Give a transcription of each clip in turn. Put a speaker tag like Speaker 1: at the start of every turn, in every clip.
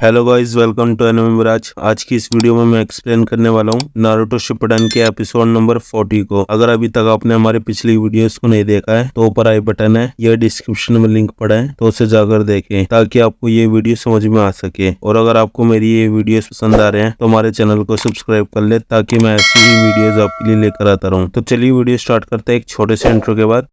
Speaker 1: Hello guys, welcome to anime mirage. आज की इस वीडियो में मैं एक्सप्लेन करने वाला हूँ नारुतो शिपुडेन के एपिसोड नंबर 40 को। अगर अभी तक आपने हमारी पिछली वीडियोस को नहीं देखा है तो ऊपर आई बटन है या डिस्क्रिप्शन में लिंक पड़ा है तो उसे जाकर देखें ताकि आपको ये वीडियो समझ में आ सके। और अगर आपको मेरी ये वीडियोस पसंद आ रहे हैं तो हमारे चैनल को सब्सक्राइब कर ले ताकि मैं ऐसी ही वीडियोज आपके लिए लेकर आता रहूँ। तो चलिए वीडियो स्टार्ट करते हैं एक छोटे से इंट्रो के बाद।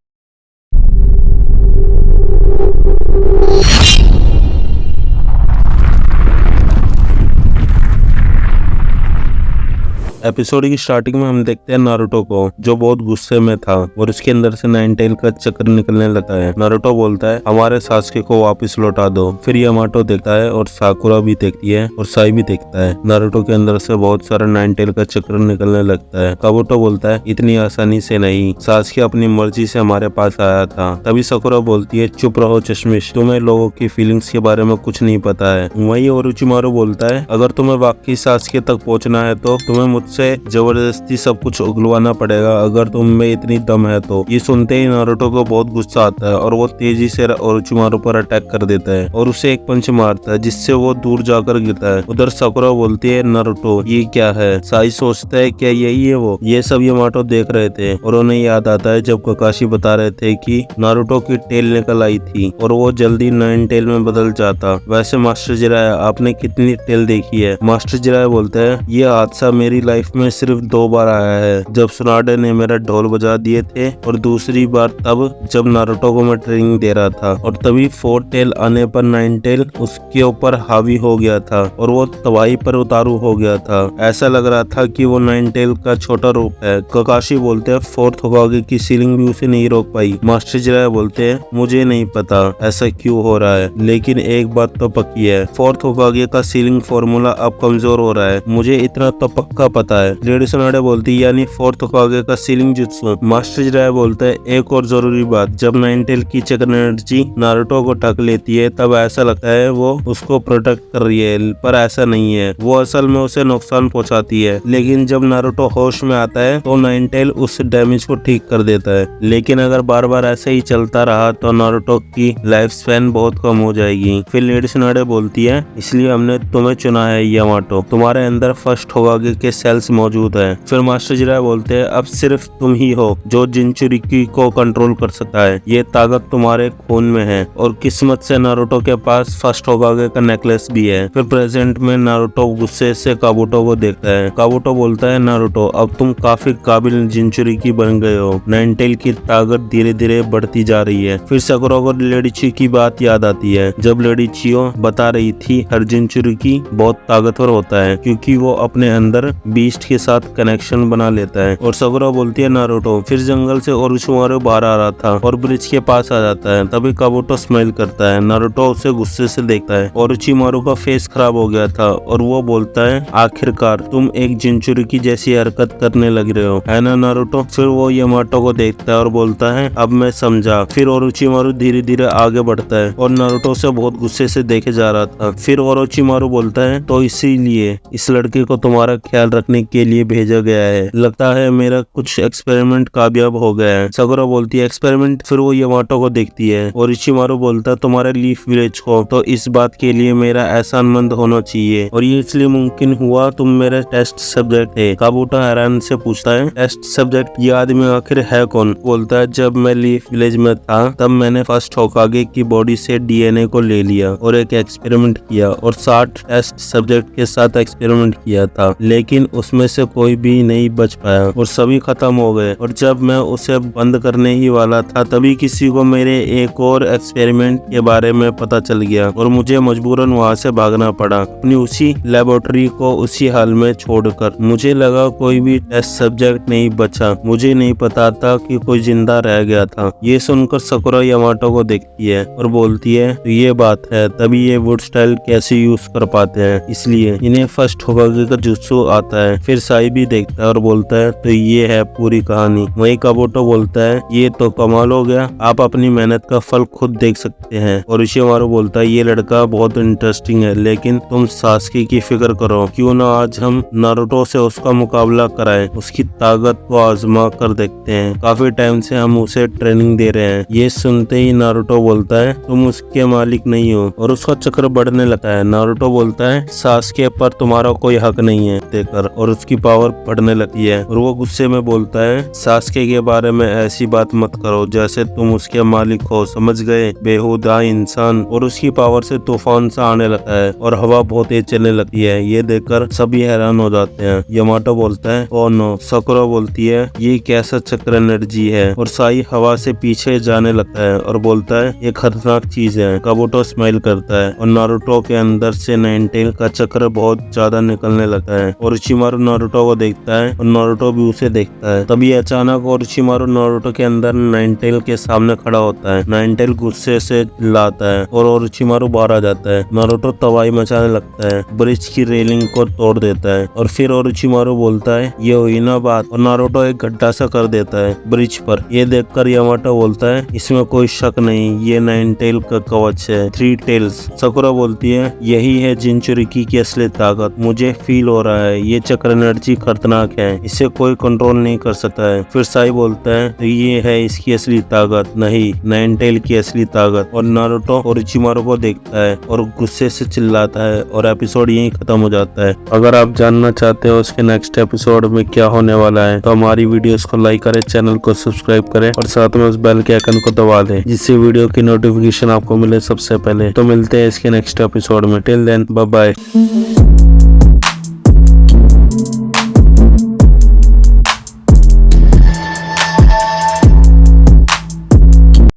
Speaker 1: एपिसोड की स्टार्टिंग में हम देखते हैं नारुतो को जो बहुत गुस्से में था और उसके अंदर से नाइन टेल का चक्कर निकलने लगा है। नारुतो बोलता है हमारे सासुके को वापस लौटा दो। फिर यामाटो देखता है और साकुरा भी देखती है और साई भी देखता है। नारुतो के अंदर से बहुत सारा नाइन टेल का चक्कर निकलने लगता है। काबुटो बोलता है इतनी आसानी से नहीं, सासुके अपनी मर्जी से हमारे पास आया था। तभी साकुरा बोलती है चुप रहो चश्मिश, तुम्हें लोगों की फीलिंग्स के बारे में कुछ नहीं पता है। वहीं ओरोचिमारू बोलता है अगर तुम्हें वाकई सासुके तक पहुंचना है तो तुम्हें से जबरदस्ती सब कुछ उगलवाना पड़ेगा अगर तुम में इतनी दम है तो। ये सुनते ही नारुतो को बहुत गुस्सा आता है और वो तेजी से ओरोचिमारू पर अटैक कर देता है और उसे एक पंच मारता है जिससे वो दूर जाकर गिरता है। उधर साकुरा बोलती है नारुतो ये क्या है। साई सोचता है क्या यही है वो। ये सब यामाटो देख रहे थे और उन्हें याद आता है जब ककाशी बता रहे थे कि नारुतो की टेल निकल आई थी और वो जल्दी नाइन टेल में बदल जाता। वैसे मास्टर जिराया आपने कितनी टेल देखी है। मास्टर जिराया बोलता है ये हादसा मेरी लाइफ में सिर्फ 2 बार आया है, जब सुनाडे ने मेरा ढोल बजा दिए थे और दूसरी बार तब जब नारुतो को मैं ट्रेनिंग दे रहा था और तभी 4 टेल आने पर 9 टेल उसके ऊपर हावी हो गया था और वो तबाही पर उतारू हो गया था। ऐसा लग रहा था कि वो 9 टेल का छोटा रूप है। ककाशी बोलते हैं 4th होकागे की सीलिंग भी उसे नहीं रोक पाई। मास्टर जिराया बोलते हैं मुझे नहीं पता ऐसा क्यों हो रहा है, लेकिन एक बात तो पक्की है 4th होकागे का सीलिंग फॉर्मूला अब कमजोर हो रहा है, मुझे इतना तो पक्का पता है। लेडी सुनाडे बोलती है यानी 4th होकागे का सीलिंग जुत्सु। मास्टर जिराया बोलता है एक और जरूरी बात, जब 9 टेल की चक्र एनर्जी नारुतो को ढक लेती है तब ऐसा लगता है वो उसको प्रोटेक्ट कर रही है, पर ऐसा नहीं है, वो असल में उसे नुकसान पहुंचाती है। लेकिन जब नारुतो होश में आता है तो 9 टेल उस डैमेज को ठीक कर देता है। लेकिन अगर बार बार ऐसे ही चलता रहा तो नारुतो की लाइफ स्पैन बहुत कम हो जाएगी। फिर लेडी सुनाडे बोलती है इसलिए हमने तुम्हें चुना है यामाटो, तुम्हारे अंदर फर्स्ट होकागे के सेल्स मौजूद है। फिर मास्टर जिराया बोलते हैं अब सिर्फ तुम ही हो जो जिंचुरिकी को कंट्रोल कर सकता है, ये ताकत तुम्हारे खून में है और किस्मत से नारुतो के पास फर्स्ट होकागे का नेकलेस भी है। फिर प्रेजेंट में नारुतो गुस्से से काबुटो को देखता है। काबुटो बोलता है नारुतो अब तुम काफी काबिल जिंचुरिकी बन गए हो, 9 टेल की ताकत धीरे धीरे बढ़ती जा रही है। फिर साकुरा को लेडी चियो की बात याद आती है जब लेडी चियो बता रही थी हर जिंचुरिकी बहुत ताकतवर होता है क्योंकि वो अपने अंदर बीस्ट के साथ कनेक्शन बना लेता है। और साकुरा बोलती है नारुतो। फिर जंगल से ओरोचिमारू बाहर आ रहा था और ब्रिज के पास आ जाता है। तभी काबुटो स्माइल करता है। नारुतो उसे गुस्से से देखता है। ओरोचिमारू का फेस खराब हो गया था और वो बोलता है आखिरकार तुम एक जिंचुरिकी जैसी हरकत करने लग रहे हो है ना नारुतो। फिर वो यामाटो को देखता है और बोलता है अब मैं समझा। फिर ओरोचिमारू धीरे धीरे आगे बढ़ता है और नारुतो से बहुत गुस्से से देखे जा रहा था। फिर ओरोचिमारू बोलता है तो इसीलिए इस लड़के को तुम्हारा ख्याल रखने के लिए भेजा गया है, लगता है मेरा कुछ एक्सपेरिमेंट कामयाब हो गया है। साकुरा बोलती है एक्सपेरिमेंट। फिर वो यामाटो को देखती है। ओरोचिमारू बोलता है तुम्हारे लीफ विलेज को तो इस बात के लिए मेरा एहसानमंद होना चाहिए और ये इसलिए मुमकिन हुआ तुम मेरे टेस्ट सब्जेक्ट है। काबुटो हैरान से पूछता है टेस्ट सब्जेक्ट, ये आदमी आखिर है कौन। बोलता है जब मैं लीफ विलेज में था तब मैंने फर्स्ट होकागे की बॉडी से डीएनए को ले लिया और एक एक्सपेरिमेंट किया और 60 टेस्ट सब्जेक्ट के साथ एक्सपेरिमेंट किया था, लेकिन उसमें से कोई भी नहीं बच पाया और सभी खत्म हो गए। और जब मैं उसे बंद करने ही वाला था तभी किसी को मेरे एक और एक्सपेरिमेंट के बारे में पता चल गया और मुझे मजबूरन वहां से भागना पड़ा अपनी उसी लेबोरेटरी को उसी हाल में छोड़कर। मुझे लगा कोई भी टेस्ट सब्जेक्ट नहीं बचा, मुझे नहीं पता था कि कोई जिंदा रह गया था। ये सुनकर साकुरा यामाटो को देखती है और बोलती है तो ये बात है तभी ये वुड स्टाइल कैसे यूज कर पाते हैं, इसलिए इन्हें फर्स्ट होकागे का जुत्सु आता है। फिर साई भी देखता है और बोलता है तो ये है पूरी कहानी। वहीं काबुतो बोलता है ये तो कमाल हो गया, आप अपनी मेहनत का फल खुद देख सकते हैं। और उशिमारू बोलता है ये लड़का बहुत इंटरेस्टिंग है, लेकिन तुम सास्के की फिक्र करो, क्यों ना आज हम नारुतो से उसका मुकाबला कराएं, उसकी ताकत को आजमा कर देखते हैं। काफी टाइम से हम उसे ट्रेनिंग दे रहे हैं। ये सुनते ही नारुतो बोलता है तुम उसके मालिक नहीं हो, और उसका चक्र बढ़ने लगता है। नारुतो बोलता है सास्के पर तुम्हारा कोई हक नहीं है देकर, और उसकी पावर बढ़ने लगती है। और वो गुस्से में बोलता है सास्के के बारे में ऐसी बात मत करो जैसे तुम उसके मालिक हो, समझ गए बेहुदा इंसान। और उसकी पावर से तूफान सा आने लगता है और हवा बहुत तेज चलने लगती है। ये देखकर सभी हैरान हो जाते हैं। यामाटो बोलता है ओ नो। साकुरा बोलती है ये कैसा चक्र एनर्जी है। और साई हवा से पीछे जाने लगता है और बोलता है ये खतरनाक चीज है। काबुतो स्माइल करता है और नारुतो के अंदर से नाइन टेल का चक्र बहुत ज्यादा निकलने लगता है। और उशिमारू नारुतो को देखता है और नारुतो भी उसे देखता है। तभी अचानक और उशिमारू नारुतो के अंदर नाइन टेल के सामने खड़ा होता है। नाइन टेल गुस्से से चिल्लाता है और उशिमारू बाहर आ जाता है। नारुतो तबाही मचाने लगता है, ब्रिज की रेलिंग को तोड़ देता है। और फिर उशिमारू बोलता है ये हुई ना बात, और नारुतो एक गड्ढा सा कर देता है ब्रिज पर। ये देखकर यामाटो बोलता है इसमें कोई शक नहीं, ये नाइन टेल का कवच है, थ्री टेल्स। साकुरा बोलती है यही है जिनचुरिकी की असली ताकत, मुझे फील हो रहा है ये चक्र एनर्जी खतरनाक है, इसे कोई कंट्रोल नहीं कर सकता है। फिर साई बोलता है तो ये है इसकी असली ताकत, नहीं नाइन टेल की असली ताकत। और नारुतो और उशिमारू को देखता है और गुस्से से चिल्लाता है और एपिसोड यहीं खत्म हो जाता है। अगर आप जानना चाहते हो उसके नेक्स्ट एपिसोड में क्या होने वाला है तो हमारी वीडियोस को लाइक करें, चैनल को सब्सक्राइब करें और साथ में उस बेल के आइकन को दबा दें जिससे वीडियो की नोटिफिकेशन आपको मिले सबसे पहले। तो मिलते हैं इसके नेक्स्ट एपिसोड में। Till then bye bye.